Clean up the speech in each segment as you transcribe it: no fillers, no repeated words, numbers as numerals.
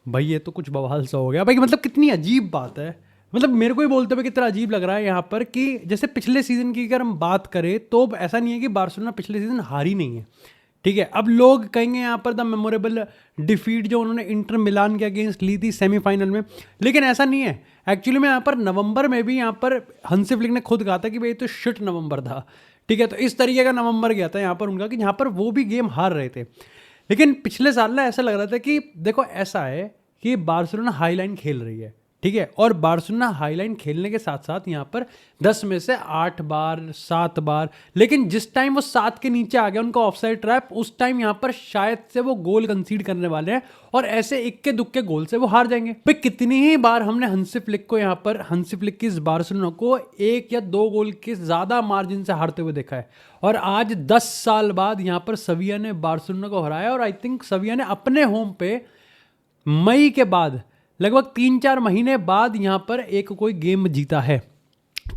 भाई ये तो कुछ बवाल सा हो गया भाई, मतलब कितनी अजीब बात है। मतलब मेरे को ही बोलते हुए कितना अजीब लग रहा है यहाँ पर कि जैसे पिछले सीजन की अगर हम बात करें तो ऐसा नहीं है कि बार्सिलोना पिछले सीजन हारी नहीं है, ठीक है। अब लोग कहेंगे यहाँ पर द मेमोरेबल डिफीट जो उन्होंने इंटर मिलान के अगेंस्ट ली थी सेमीफाइनल में, लेकिन ऐसा नहीं है। एक्चुअली में यहाँ पर नवंबर में भी यहाँ पर हंसी फ्लिक ने खुद कहा था कि भाई तो शिट नवंबर था, ठीक है। तो इस तरीके का नवंबर गया था यहाँ पर उनका कि यहाँ पर वो भी गेम हार रहे थे। लेकिन पिछले साल ना ऐसा लग रहा था कि देखो ऐसा है कि बार्सिलोना हाई लाइन खेल रही है, ठीक है। और बार्सिलोना हाई लाइन खेलने के साथ साथ यहाँ पर 10 में से 8 बार 7 बार, लेकिन जिस टाइम वो 7 के नीचे आ गया उनका ऑफसाइड ट्रैप, उस टाइम यहाँ पर शायद से वो गोल कंसीड करने वाले हैं और ऐसे इक्के दुक्के गोल से वो हार जाएंगे। भाई कितनी ही बार हमने हंसी फ्लिक को यहाँ पर हंसी फ्लिक की इस बार्सिलोना को 1 या 2 गोल के ज्यादा मार्जिन से हारते हुए देखा है। और आज 10 साल बाद यहाँ पर सविया ने बार्सिलोना को हराया और आई थिंक सविया ने अपने होम पे मई के बाद लगभग 3-4 महीने बाद यहाँ पर एक कोई गेम जीता है।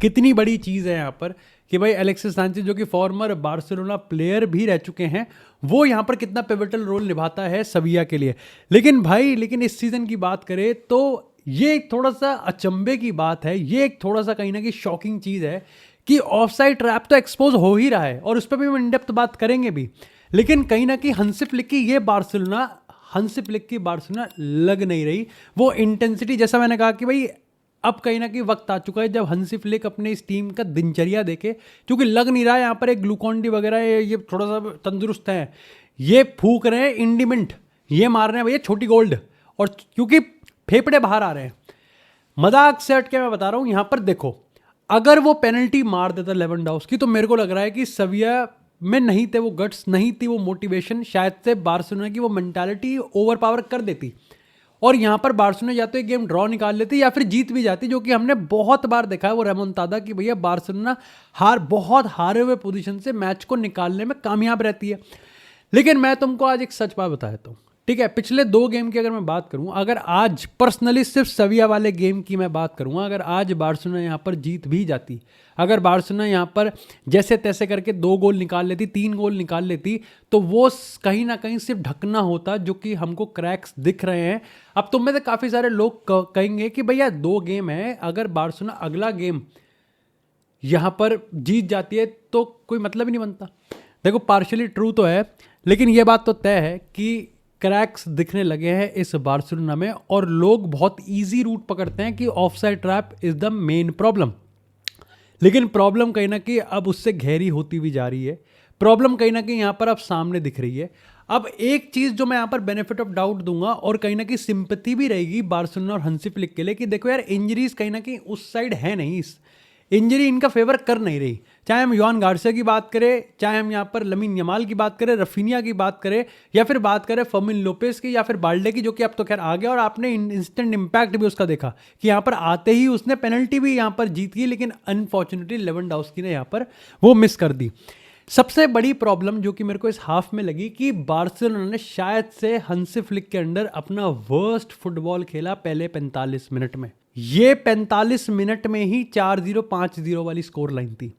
कितनी बड़ी चीज़ है यहाँ पर कि भाई एलेक्सिस सैंचेज जो कि फॉर्मर बार्सिलोना प्लेयर भी रह चुके हैं, वो यहाँ पर कितना पिवटल रोल निभाता है सविया के लिए। लेकिन इस सीज़न की बात करें तो ये एक थोड़ा सा अचंभे की बात है, ये एक थोड़ा सा कहीं ना कहीं शॉकिंग चीज़ है कि ऑफसाइड ट्रैप तो एक्सपोज हो ही रहा है और उस पर भी हम इन डेप्थ बात करेंगे भी, लेकिन कहीं ना कहीं हंसी फ्लिक की ये हंसी फ्लिक की बार्सिलोना लग नहीं रही वो इंटेंसिटी। जैसा मैंने कहा कि भाई अब कहीं ना कहीं वक्त आ चुका है जब हंसी फ्लिक अपने इस टीम का दिनचर्या देखे, क्योंकि लग नहीं रहा है यहाँ पर एक ग्लूकॉन डी वगैरह ये थोड़ा सा तंदुरुस्त है, ये फूक रहे हैं इंडिमेंट, ये मार रहे हैं भैया छोटी गोल्ड, और क्योंकि फेफड़े बाहर आ रहे हैं। मजाक से हट के मैं बता रहा हूँ यहाँ पर देखो, अगर वो पेनल्टी मार देता लेवेंडोव्स्की तो मेरे को लग रहा है कि सविया में नहीं थे वो गट्स, नहीं थी वो मोटिवेशन, शायद से बार्सिलोना की वो मेंटालिटी ओवर पावर कर देती और यहाँ पर बार्सिलोना या तो एक गेम ड्रॉ निकाल लेती या फिर जीत भी जाती, जो कि हमने बहुत बार देखा है वो रेमोंटादा कि भैया बार्सिलोना बहुत हारे हुए पोजीशन से मैच को निकालने में कामयाब रहती है। लेकिन मैं तुमको आज एक सच बात बता देता हूँ, ठीक है। पिछले 2 गेम की अगर मैं बात करूं, अगर आज पर्सनली सिर्फ सविया वाले गेम की मैं बात करूंगा, अगर आज बार्सिलोना यहाँ पर जीत भी जाती, अगर बार्सिलोना यहाँ पर जैसे तैसे करके 2 गोल निकाल लेती, 3 गोल निकाल लेती, तो वो कहीं ना कहीं सिर्फ ढकना होता जो कि हमको क्रैक्स दिख रहे हैं। अब तुम में से काफ़ी सारे लोग कहेंगे कि भैया 2 गेम है, अगर बार्सिलोना अगला गेम यहाँ पर जीत जाती है तो कोई मतलब ही नहीं बनता। देखो पार्शियली ट्रू तो है, लेकिन ये बात तो तय है कि क्रैक्स दिखने लगे हैं इस बार्सिलोना में और लोग बहुत इजी रूट पकड़ते हैं कि offside trap is the main problem. लेकिन प्रॉब्लम कहीं ना कहीं अब उससे गहरी होती भी जा रही है, प्रॉब्लम कहीं ना कहीं यहाँ पर अब सामने दिख रही है। अब एक चीज़ जो मैं यहाँ पर बेनिफिट ऑफ डाउट दूंगा और कहीं ना कहीं सिंपैथी भी रहेगी बार्सिलोना और हंसी फ्लिक के लिए कि देखो यार इंजरीज कहीं ना कहीं उस साइड है नहीं, इंजरी इनका फेवर कर नहीं रही। चाहे हम योहान गार्सिया की बात करें, चाहे हम यहाँ पर लमीन यमाल की बात करें, रफीनिया की बात करें, या फिर बात करें फर्मिन लोपेस की या फिर बाल्डे की, जो कि अब तो खैर आ गया और आपने इंस्टेंट इम्पैक्ट भी उसका देखा कि यहाँ पर आते ही उसने पेनल्टी भी यहाँ पर जीत गई, लेकिन अनफॉर्चुनेटली लेवेंडोव्स्की ने यहाँ पर वो मिस कर दी। सबसे बड़ी प्रॉब्लम जो कि मेरे को इस हाफ में लगी कि बार्सिलोना ने शायद से हंसी फ्लिक के अंडर अपना वर्स्ट फुटबॉल खेला पहले 45 मिनट में। ये 45 मिनट में ही 4-0 5-0 वाली स्कोर लाइन थी।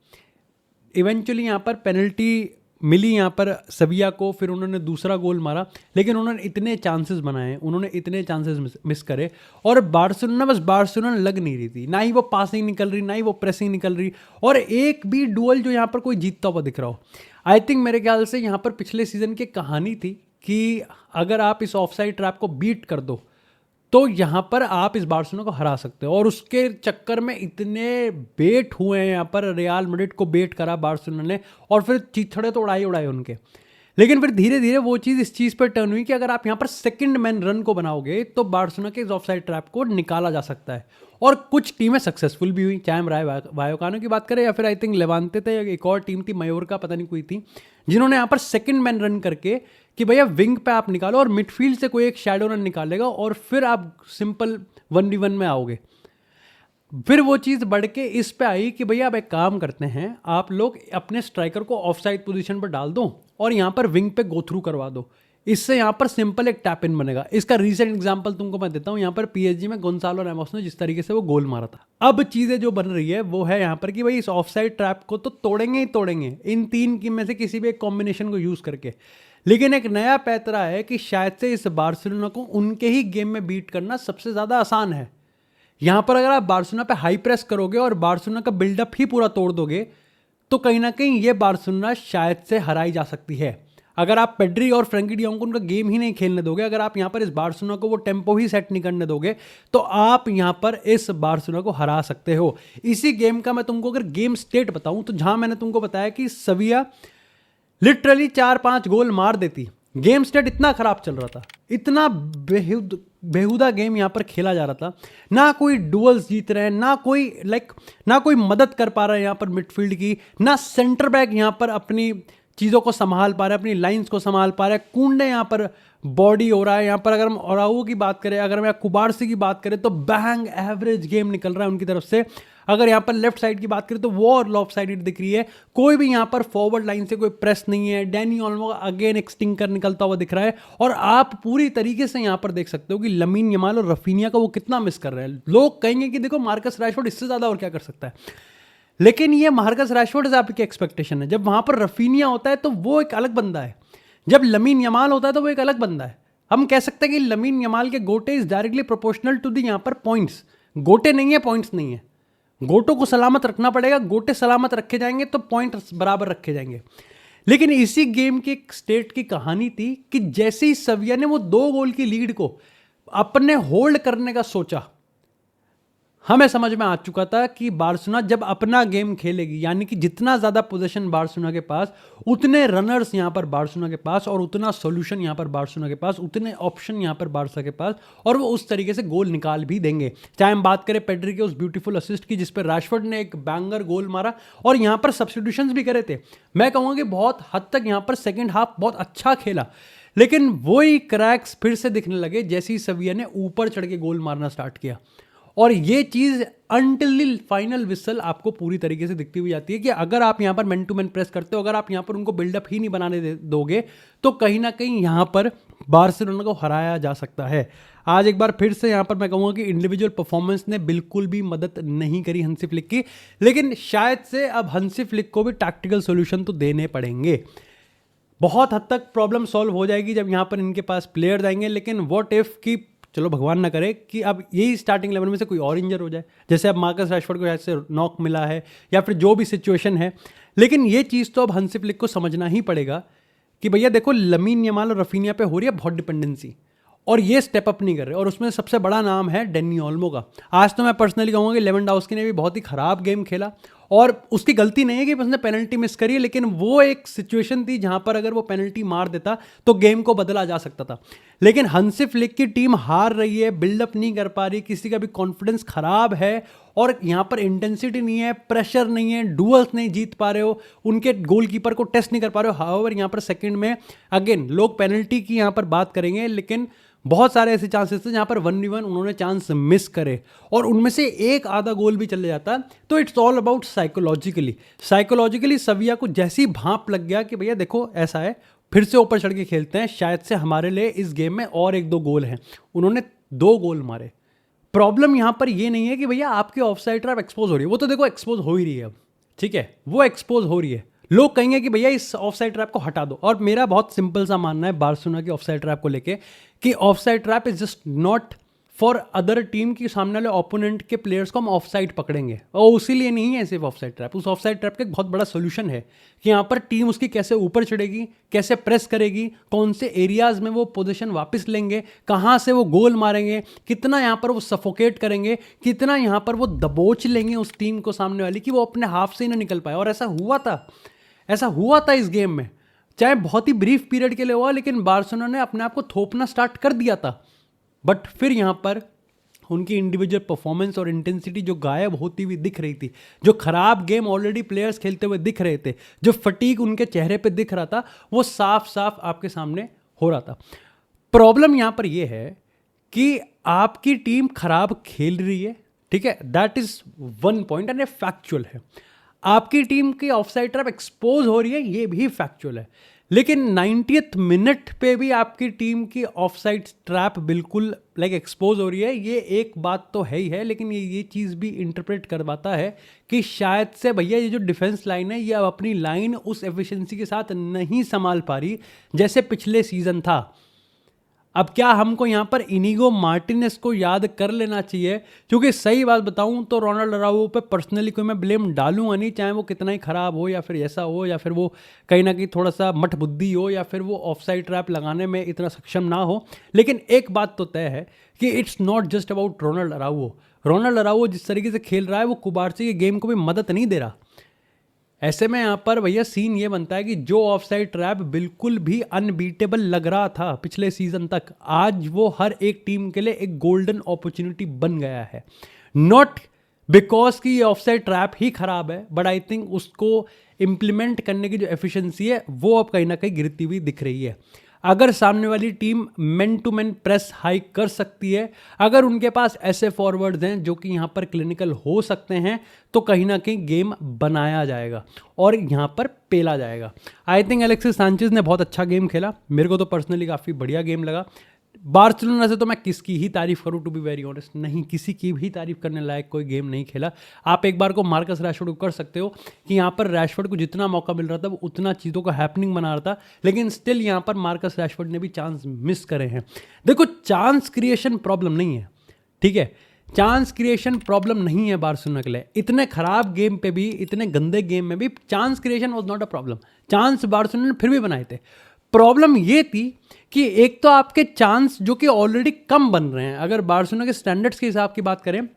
इवेंचुअली यहाँ पर पेनल्टी मिली यहाँ पर सविया को, फिर उन्होंने दूसरा गोल मारा, लेकिन उन्होंने इतने चांसेस बनाए, उन्होंने इतने चांसेस मिस करे और बार्सिलोना लग नहीं रही थी, ना ही वो पासिंग निकल रही, ना ही वो प्रेसिंग निकल रही, और एक भी डुअल जो यहाँ पर कोई जीतता हुआ दिख रहा हो। आई थिंक मेरे ख्याल से यहाँ पर पिछले सीजन की कहानी थी कि अगर आप इस ऑफसाइड ट्रैप को बीट कर दो तो यहाँ पर आप इस बार्सिलोना को हरा सकते हो, और उसके चक्कर में इतने बेट हुए हैं यहाँ पर, रियल मैड्रिड को बेट करा बार्सिलोना ने और फिर चीथड़े तो उड़ाए उनके। लेकिन फिर धीरे धीरे वो चीज़ इस चीज़ पर टर्न हुई कि अगर आप यहाँ पर सेकंड मैन रन को बनाओगे तो बार्सिलोना के इस ऑफसाइड ट्रैप को निकाला जा सकता है, और कुछ टीमें सक्सेसफुल भी हुई, चाहे हम राय वायोकानो की बात करें या फिर आई थिंक लेवांते थे, एक और टीम थी मयोर्का पता नहीं कोई थी, जिन्होंने यहाँ पर सेकंड मैन रन करके कि भैया विंग पे आप निकालो और मिडफील्ड से कोई एक शैडो रन निकालेगा और फिर आप सिंपल 1v1 में आओगे। फिर वो चीज़ बढ़ के इस पे आई कि भैया अब एक काम करते हैं, आप लोग अपने स्ट्राइकर को ऑफ साइड पोजिशन पर डाल दो और यहाँ पर विंग पे गो थ्रू करवा दो, इससे यहाँ पर सिंपल एक टैप इन बनेगा। इसका रीसेंट एग्जांपल तुमको मैं देता हूँ, यहाँ पर पीएसजी में गोंसालो रैमोस ने जिस तरीके से वो गोल मारा था। अब चीज़ें जो बन रही है वो है यहाँ पर कि भाई इस ऑफसाइड ट्रैप को तो तोड़ेंगे ही तोड़ेंगे इन 3 की में से किसी भी एक कॉम्बिनेशन को यूज़ करके, लेकिन एक नया पैतरा है कि शायद से इस बार्सिलोना को उनके ही गेम में बीट करना सबसे ज़्यादा आसान है। यहाँ पर अगर आप बार्सिलोना पे हाई प्रेस करोगे और बार्सिलोना का बिल्डअप ही पूरा तोड़ दोगे तो कहीं ना कहीं ये बार्सिलोना शायद से हराई जा सकती है। अगर आप पेड्री और फ्रैंकी डी जॉन्ग को उनका गेम ही नहीं खेलने दोगे, अगर आप यहाँ पर इस बार्सिलोना को वो टेम्पो ही सेट नहीं करने दोगे, तो आप यहाँ पर इस बार्सिलोना को हरा सकते हो। इसी गेम का मैं तुमको अगर गेम स्टेट बताऊं तो जहां मैंने तुमको बताया कि सविया लिटरली 4-5 गोल मार देती, गेम स्टेट इतना खराब चल रहा था, इतना बेहुदा गेम यहाँ पर खेला जा रहा था, ना कोई डुअल्स जीत रहे हैं, ना कोई मदद कर पा रहा है यहाँ पर मिडफील्ड की, ना सेंटर बैक यहाँ पर अपनी चीज़ों को संभाल पा रहे हैं, अपनी लाइंस को संभाल पा रहे हैं। कुंडे यहाँ पर बॉडी हो रहा है, यहाँ पर अगर हम ओराओ की बात करें, अगर हम कुबारसी की बात करें तो बैंग एवरेज गेम निकल रहा है उनकी तरफ से। अगर यहाँ पर लेफ्ट साइड की बात करें तो वो और लॉफ साइडेड दिख रही है, कोई भी यहाँ पर फॉरवर्ड लाइन से कोई प्रेस नहीं है। डैनी ओल्मो अगेन एक स्टिंकर निकलता हुआ दिख रहा है और आप पूरी तरीके से यहाँ पर देख सकते हो कि लमीन यमाल और रफीनिया का वो कितना मिस कर रहे हैं। लोग कहेंगे कि देखो मार्कस रैशफोर्ड इससे ज़्यादा और क्या कर सकता है, लेकिन ये मार्कस रैशफोर्ड से आपकी एक्सपेक्टेशन है। जब वहाँ पर रफीनिया होता है तो वो एक अलग बंदा है, जब लमीन यमाल होता है तो वो एक अलग बंदा है। हम कह सकते हैं कि लमीन यमाल के गोटे is directly proportional to the यहाँ पर पॉइंट्स। गोटे नहीं है, पॉइंट्स नहीं है। गोटों को सलामत रखना पड़ेगा, गोटे सलामत रखे जाएंगे तो पॉइंट बराबर रखे जाएंगे। लेकिन इसी गेम की एक स्टेट की कहानी थी कि जैसे ही सविया ने वो 2 गोल की लीड को अपने होल्ड करने का सोचा, हमें समझ में आ चुका था कि बार्सिलोना जब अपना गेम खेलेगी, यानी कि जितना ज़्यादा पोजीशन बार्सिलोना के पास, उतने रनर्स यहाँ पर बार्सिलोना के पास और उतना सॉल्यूशन यहाँ पर बार्सिलोना के पास, उतने ऑप्शन यहाँ पर बार्सा के पास, और वो उस तरीके से गोल निकाल भी देंगे। चाहे हम बात करें पेड्री के उस ब्यूटीफुल असिस्ट की जिस पर रैशफोर्ड ने एक बैंगर गोल मारा और यहाँ पर सब्स्टिट्यूशंस भी करे थे। मैं कहूँगा कि बहुत हद तक यहाँ पर सेकेंड हाफ बहुत अच्छा खेला, लेकिन वही क्रैक्स फिर से दिखने लगे जैसे ही सविया ने ऊपर चढ़ के गोल मारना स्टार्ट किया। और ये चीज़ अनटिल फाइनल विसल आपको पूरी तरीके से दिखती हुई जाती है कि अगर आप यहाँ पर मैन टू मैन प्रेस करते हो, अगर आप यहाँ पर उनको बिल्डअप ही नहीं बनाने दोगे, तो कहीं ना कहीं यहाँ पर बार्सिलोना को हराया जा सकता है। आज एक बार फिर से यहाँ पर मैं कहूँगा कि इंडिविजुअल परफॉर्मेंस ने बिल्कुल भी मदद नहीं करी हंसी फ्लिक की, लेकिन शायद से अब हंसी फ्लिक को भी टैक्टिकल सोल्यूशन तो देने पड़ेंगे। बहुत हद तक प्रॉब्लम सॉल्व हो जाएगी जब यहाँ पर इनके पास प्लेयर आएंगे, लेकिन व्हाट इफ की चलो भगवान ना करे कि अब यही स्टार्टिंग 11 में से कोई और इंजर हो जाए, जैसे अब मार्कस रैशफोर्ड को ऐसे नॉक मिला है या फिर जो भी सिचुएशन है। लेकिन ये चीज़ तो अब हंसी फ्लिक को समझना ही पड़ेगा कि भैया देखो लमीन यमाल और रफीनिया पे हो रही है बहुत डिपेंडेंसी, और ये स्टेप अप नहीं कर रहे, और उसमें सबसे बड़ा नाम है डैनी ओल्मो का। आज तो मैं पर्सनली कहूँगा कि लेवेंडोव्स्की ने भी बहुत ही खराब गेम खेला, और उसकी गलती नहीं है कि उसने पेनल्टी मिस करी है, लेकिन वो एक सिचुएशन थी जहां पर अगर वो पेनल्टी मार देता तो गेम को बदला जा सकता था। लेकिन हंसी फ्लिक की टीम हार रही है, बिल्डअप नहीं कर पा रही, किसी का भी कॉन्फिडेंस खराब है, और यहाँ पर इंटेंसिटी नहीं है, प्रेशर नहीं है, डुअल्स नहीं जीत पा रहे हो, उनके गोलकीपर को टेस्ट नहीं कर पा रहे हो। हाउएवर यहाँ पर सेकंड में अगेन लोग पेनल्टी की यहाँ पर बात करेंगे, लेकिन बहुत सारे ऐसे चांसेस थे जहां पर 1v1 उन्होंने चांस मिस करे और उनमें से एक आधा गोल भी चले जाता। तो इट्स ऑल अबाउट साइकोलॉजिकली सविया को जैसी भांप लग गया कि भैया देखो ऐसा है, फिर से ऊपर चढ़ के खेलते हैं, शायद से हमारे लिए इस गेम में और 1-2 गोल हैं। उन्होंने 2 गोल मारे। प्रॉब्लम यहां पर ये नहीं है कि भैया आपकी ऑफसाइड ट्रैप एक्सपोज हो रही है, वो तो देखो एक्सपोज हो ही रही है अब, ठीक है, वो एक्सपोज हो रही है। लोग कहेंगे कि भैया इस ऑफसाइड ट्रैप को हटा दो, और मेरा बहुत सिंपल सा मानना है बार्सिलोना की ऑफसाइड ट्रैप को लेके कि offside trap is just not for other team की सामने वाले ओपोनेंट के प्लेयर्स को हम ऑफसाइड पकड़ेंगे, और उसी लिए नहीं है सिर्फ ऑफसाइड ट्रैप। उस ऑफसाइड ट्रैप का एक बहुत बड़ा सोल्यूशन है कि यहाँ पर टीम उसकी कैसे ऊपर चढ़ेगी, कैसे प्रेस करेगी, कौन से एरियाज में वो पोजीशन वापस लेंगे, कहाँ से वो गोल मारेंगे, कितना यहाँ पर वो सफोकेट करेंगे, कितना यहाँ पर वो दबोच लेंगे उस टीम को सामने वाली कि वो अपने हाफ से ही ना निकल पाए। और ऐसा हुआ था इस गेम में, चाहे बहुत ही ब्रीफ पीरियड के लिए हुआ, लेकिन बार्सिलोना ने अपने आप को थोपना स्टार्ट कर दिया था। बट फिर यहाँ पर उनकी इंडिविजुअल परफॉर्मेंस और इंटेंसिटी जो गायब होती हुई दिख रही थी, जो खराब गेम ऑलरेडी प्लेयर्स खेलते हुए दिख रहे थे, जो फटीग उनके चेहरे पे दिख रहा था, वो साफ साफ आपके सामने हो रहा था। प्रॉब्लम यहाँ पर यह है कि आपकी टीम खराब खेल रही है, ठीक है, that is one point and ये फैक्चुअल है। आपकी टीम की ऑफसाइड ट्रैप एक्सपोज हो रही है, ये भी फैक्चुअल है। लेकिन 90th मिनट पे भी आपकी टीम की ऑफ साइड ट्रैप बिल्कुल एक्सपोज हो रही है। ये एक बात तो है ही है, लेकिन ये चीज़ भी इंटरप्रेट करवाता है कि शायद से भैया ये जो डिफेंस लाइन है ये अब अपनी लाइन उस एफिशिएंसी के साथ नहीं संभाल पा रही जैसे पिछले सीजन था। अब क्या हमको यहाँ पर इनिगो मार्टिनेस को याद कर लेना चाहिए, क्योंकि सही बात बताऊँ तो रोनाल्ड अराउजो पे पर्सनली कोई मैं ब्लेम डालूंगा नहीं, चाहे वो कितना ही ख़राब हो या फिर ऐसा हो या फिर वो कहीं ना कहीं थोड़ा सा मठ बुद्धि हो या फिर वो ऑफ साइड ट्रैप लगाने में इतना सक्षम ना हो। लेकिन एक बात तो तय है कि it's not just about Ronald Araujo. Ronald Araujo जिस तरीके से खेल रहा है वो कुबार्सी के गेम को भी मदद नहीं दे रहा। ऐसे में यहाँ पर भैया सीन ये बनता है कि जो ऑफ साइड ट्रैप बिल्कुल भी अनबीटेबल लग रहा था पिछले सीजन तक, आज वो हर एक टीम के लिए एक गोल्डन अपॉर्चुनिटी बन गया है। नॉट बिकॉज कि ये ऑफ साइड ट्रैप ही खराब है, बट आई थिंक उसको इम्प्लीमेंट करने की जो एफिशिएंसी है वो अब कहीं ना कहीं गिरती हुई दिख रही है। अगर सामने वाली team man to man press high कर सकती है, अगर उनके पास ऐसे फॉरवर्ड्स हैं जो कि यहाँ पर क्लिनिकल हो सकते हैं, तो कहीं ना कहीं गेम बनाया जाएगा और यहाँ पर पेला जाएगा। आई थिंक एलेक्सिस सैंचेज ने बहुत अच्छा गेम खेला, मेरे को तो पर्सनली काफ़ी बढ़िया गेम लगा। बार्सिलोना से तो मैं किसकी ही तारीफ करूं, टू बी वेरी ऑनेस्ट, नहीं, किसी की भी तारीफ करने लायक कोई गेम नहीं खेला। आप एक बार को मार्कस रैशफोर्ड को कर सकते हो कि यहाँ पर रैशफोर्ड को जितना मौका मिल रहा था वो उतना चीज़ों का हैपनिंग बना रहा था, लेकिन स्टिल यहाँ पर मार्कस रैशफोर्ड ने भी चांस मिस करे हैं। देखो, चांस क्रिएशन प्रॉब्लम नहीं है, ठीक है, चांस क्रिएशन प्रॉब्लम नहीं है बार्सिलोना के लिए। इतने खराब गेम पे भी, इतने गंदे गेम में भी chance creation was not a problem. Chance Barcelona ने फिर भी बनाए थे। प्रॉब्लम ये थी कि एक तो आपके चांस जो कि ऑलरेडी कम बन रहे हैं, अगर बार्सिलोना के स्टैंडर्ड्स के हिसाब की बात करें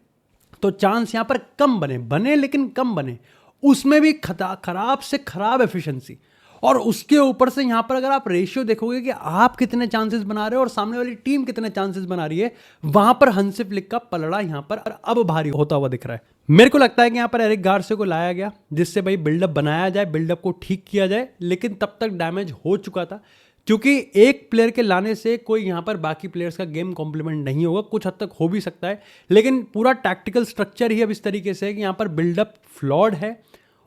तो चांस यहाँ पर कम बने लेकिन कम बने, उसमें भी खराब से खराब एफिशिएंसी। और उसके ऊपर से यहाँ पर अगर आप रेशियो देखोगे कि आप कितने चांसेस बना रहे हो और सामने वाली टीम कितने चांसेस बना रही है, वहां पर हंसी फ्लिक का पलड़ा यहाँ पर अब भारी होता हुआ दिख रहा है। मेरे को लगता है कि यहाँ पर एरिक गार्सिया को लाया गया जिससे भाई बिल्डअप बनाया जाए, बिल्डअप को ठीक किया जाए, लेकिन तब तक डैमेज हो चुका था, क्योंकि एक प्लेयर के लाने से कोई यहाँ पर बाकी प्लेयर्स का गेम कॉम्प्लीमेंट नहीं होगा। कुछ हद तक हो भी सकता है, लेकिन पूरा टैक्टिकल स्ट्रक्चर ही अब इस तरीके से है कि यहाँ पर बिल्डअप फ्लॉड है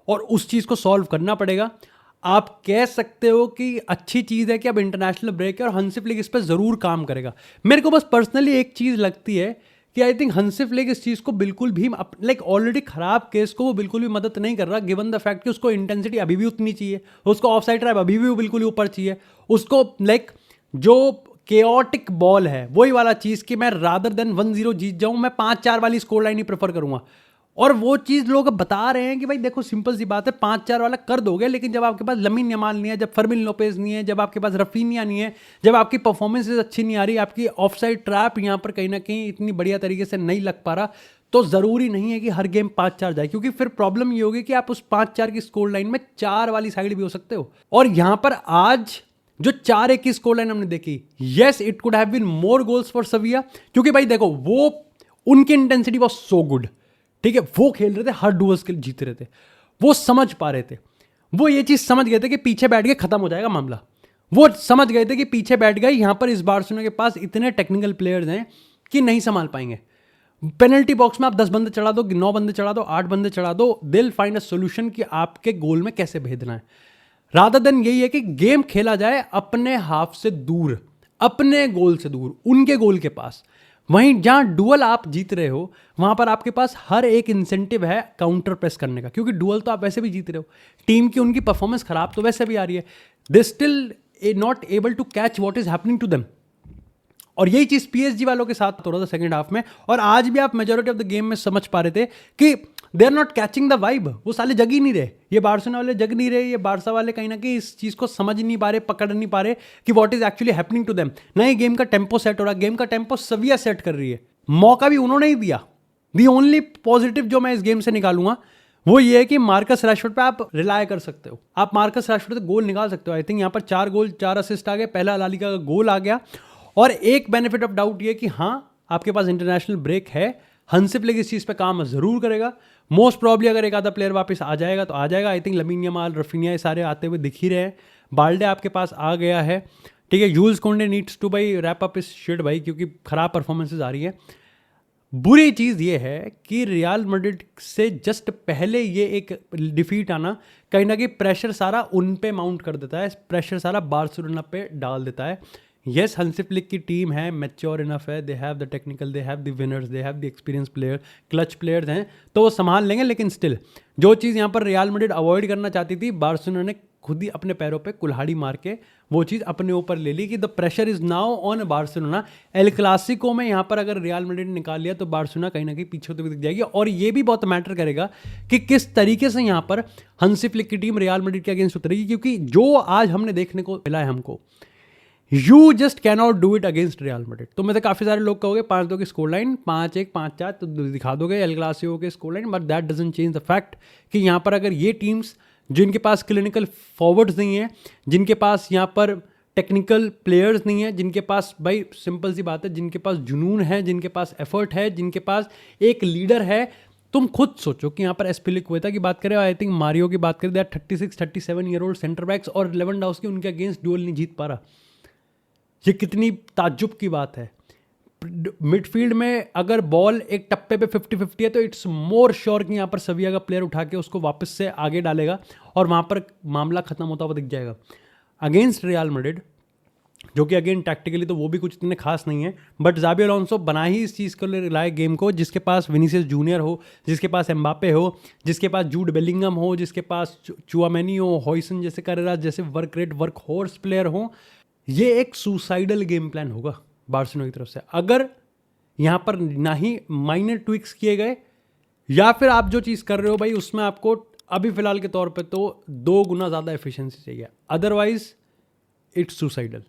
और उस चीज़ को सॉल्व करना पड़ेगा। आप कह सकते हो कि अच्छी चीज़ है कि अब इंटरनेशनल ब्रेक है और हंसी फ्लिक इस पर ज़रूर काम करेगा। मेरे को बस पर्सनली एक चीज़ लगती है कि आई थिंक हंसी फ्लिक इस चीज़ को बिल्कुल भी ऑलरेडी खराब केस को वो बिल्कुल भी मदद नहीं कर रहा, गिवन द फैक्ट कि उसको इंटेंसिटी अभी भी उतनी चाहिए, उसको ऑफ साइड ट्रैप अभी भी बिल्कुल ही ऊपर चाहिए, उसको जो केओटिक बॉल है वही वाला चीज़ कि मैं रादर देन 1-0 जीत जाऊँ, मैं 5-4 वाली स्कोर लाइन ही प्रेफर करूँगा। और वो चीज़ लोग बता रहे हैं कि भाई देखो, सिंपल सी बात है, 5-4 वाला कर दोगे, लेकिन जब आपके पास लमीन यमाल नहीं है, जब फर्मिन लोपेज नहीं है, जब आपके पास रफीनिया नहीं है, जब आपकी परफॉर्मेंसेज अच्छी नहीं आ रही, आपकी ऑफ साइड ट्रैप यहाँ पर कहीं ना कहीं इतनी बढ़िया तरीके से नहीं लग पा रहा, तो ज़रूरी नहीं है कि हर गेम 5-4 जाए, क्योंकि फिर प्रॉब्लम ये होगी कि आप उस 5-4 की स्कोर लाइन में 4 वाली साइड भी हो सकते हो। और यहाँ पर आज जो 4-1 की स्कोर लाइन हमने देखी, yes it could have been more goals for Sevilla, क्योंकि भाई देखो वो उनकी इंटेंसिटी वॉज सो गुड, ठीक है, वो खेल रहे थे, हर डुअल्स के लिए जीत रहे थे, वो समझ पा रहे थे, वो ये चीज़ समझ गए थे कि पीछे बैठ गए खत्म हो जाएगा मामला, वो समझ गए थे कि पीछे बैठ गए यहाँ पर इस बार्सिलोना के पास इतने टेक्निकल प्लेयर्स हैं कि नहीं संभाल पाएंगे। पेनल्टी बॉक्स में आप 10 बंदे चढ़ा दो, 9 बंदे चढ़ा दो, 8 बंदे चढ़ा दो, they will find a solution कि आपके गोल में कैसे भेजना है। रादर देन यही है कि गेम खेला जाए अपने हाफ से दूर, अपने गोल से दूर, उनके गोल के पास। वहीं जहां डुअल आप जीत रहे हो वहां पर आपके पास हर एक इंसेंटिव है काउंटर प्रेस करने का, क्योंकि डुअल तो आप वैसे भी जीत रहे हो, टीम की उनकी परफॉर्मेंस खराब तो वैसे भी आ रही है, they still not able to catch what is happening to them. और यही चीज़ पीएसजी वालों के साथ हो रहा था सेकंड हाफ में, और आज भी आप मेजॉरिटी ऑफ द गेम में समझ पा रहे थे कि they are not catching the vibe, वो साले जग ही नहीं रहे, ये बार्सिलोना वाले जग नहीं रहे, ये बार्सा वाले कहीं ना कहीं इस चीज़ को समझ नहीं पा रहे, पकड़ नहीं पा रहे कि what is actually happening to them. ना ही गेम का टेम्पो सेट हो रहा, गेम का टेम्पो सेविया सेट कर रही है, मौका भी उन्होंने ही दिया। दी ओनली पॉजिटिव जो मैं इस गेम से निकालूंगा वो ये है कि मार्कस रैशफोर्ड पे आप रिलाय कर सकते हो, आप मार्कस रैशफोर्ड से गोल निकाल सकते हो। आई थिंक यहाँ पर 4 गोल 4 असिस्ट आ गए, पहला ला लीगा का गोल आ गया। और एक बेनिफिट ऑफ डाउट ये कि हाँ, आपके पास इंटरनेशनल ब्रेक है, हंसी फ्लिक इस चीज़ पे काम ज़रूर करेगा। मोस्ट प्रॉब्ली अगर एक आधा प्लेयर वापस आ जाएगा तो आ जाएगा। I think lamin Yamal, Raphinha ये सारे आते हुए दिख ही रहे हैं, बाल्डे आपके पास आ गया है, ठीक है। यूल्स कोंडे नीड्स टू भाई रैप अप इस शिट भाई, क्योंकि ख़राब परफॉर्मेंसेज आ रही है। बुरी चीज़ ये है कि रियल मैड्रिड से जस्ट पहले ये एक डिफीट आना कहीं ना कहीं प्रेशर सारा उन पे माउंट कर देता है, प्रेशर सारा बार्सिलोना पे डाल देता है। यस, हांसी फ्लिक की टीम है, मैच्योर इनफ है, they have the technical, they have the winners, they have the experience player, clutch players हैं, तो वो संभाल लेंगे। लेकिन स्टिल जो चीज़ यहाँ पर रियल मैड्रिड अवॉइड करना चाहती थी, बार्सिलोना ने खुद ही अपने पैरों पे कुल्हाड़ी मार के वो चीज़ अपने ऊपर ले ली कि the pressure is now on Barcelona. El Clasico में यहाँ पर अगर रियल मैड्रिड ने निकाल लिया तो बार्सिलोना कहीं ना कहीं पीछे होते हुए दिख जाएगी। और ये भी बहुत मैटर करेगा कि किस तरीके से यहाँ पर हांसी फ्लिक की टीम रियल मैड्रिड के अगेंस्ट उतरेगी, क्योंकि जो आज हमने देखने को मिला है हमको, you just cannot do it against real Madrid. तो मैं तो काफ़ी सारे लोग कहोगे 5-2 की स्कोर लाइन, 5-1, 5-4 तो दिखा दोगे एल क्लासिको के score line, but that doesn't change the fact कि यहाँ पर अगर ये टीम्स जिनके पास क्लिनिकल फॉरवर्ड्स नहीं है, जिनके पास यहाँ पर टेक्निकल प्लेयर्स नहीं है, जिनके पास भाई सिंपल सी बात है, जिनके पास जुनून है, जिनके पास एफर्ट है, जिनके पास एक लीडर है, तुम खुद सोचो कि यहाँ पर एस्पिलिक्वेटा की बात करें, आई थिंक मारियो की बात करें, they are 36-37 year old centre backs और लेवेंडोव्स्की उनके अगेंस्ट ड्यूल नहीं जीत पा रहा। ये कितनी ताज्जुब की बात है। मिडफील्ड में अगर बॉल एक टप्पे पे 50-50 है तो इट्स मोर श्योर कि यहाँ पर सविया का प्लेयर उठा के उसको वापस से आगे डालेगा और वहाँ पर मामला खत्म होता हुआ दिख जाएगा। अगेंस्ट रियल मैड्रिड, जो कि अगेन टैक्टिकली तो वो भी कुछ इतने खास नहीं है, बट ज़ाबी अलोंसो बना ही इस चीज़ को लाए गेम को, जिसके पास विनीसियस जूनियर हो, जिसके पास एम्बापे हो, जिसके पास जूड बेलिंगम हो, जिसके पास चुआमेनी हो, हॉइसन जैसे करेरास जैसे work rate work horse player हो। ये एक सुसाइडल गेम प्लान होगा बार्सिलोना की तरफ से अगर यहाँ पर ना ही माइनर ट्विक्स किए गए, या फिर आप जो चीज़ कर रहे हो भाई उसमें आपको अभी फिलहाल के तौर पे तो 2 गुना ज़्यादा एफिशिएंसी चाहिए, अदरवाइज इट्स सुसाइडल।